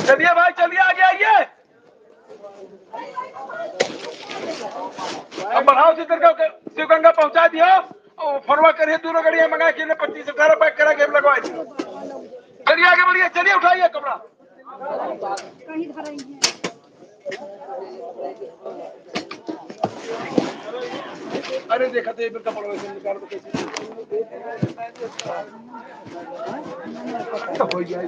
चलिए भाई चलिए आगे आइए। अब बढ़ाओ शिवगंगा पहुंचा दियो और फरवा करिए दोनों गाड़ियां मंगा के 25-18 पैक करा के लगवा दियो। चलिए आगे बढ़िए चलिए उठाइए कपड़ा। अरे देखा तो एक कपड़ा वैसे निकाल तो कैसे हो गया।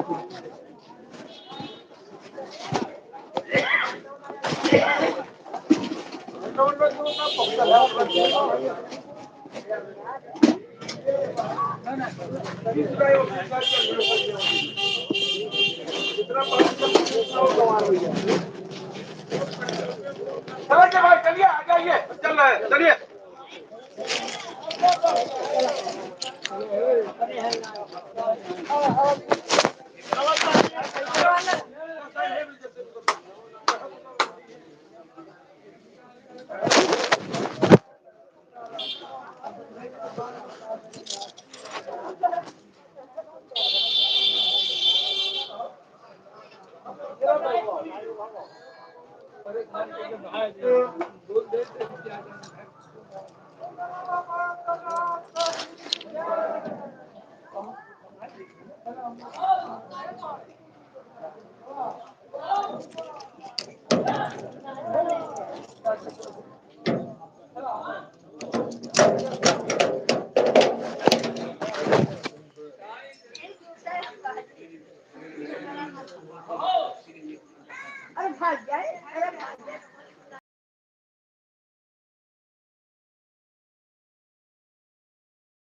भाई चलिए आ जाइए चल रहे हैं चलिए।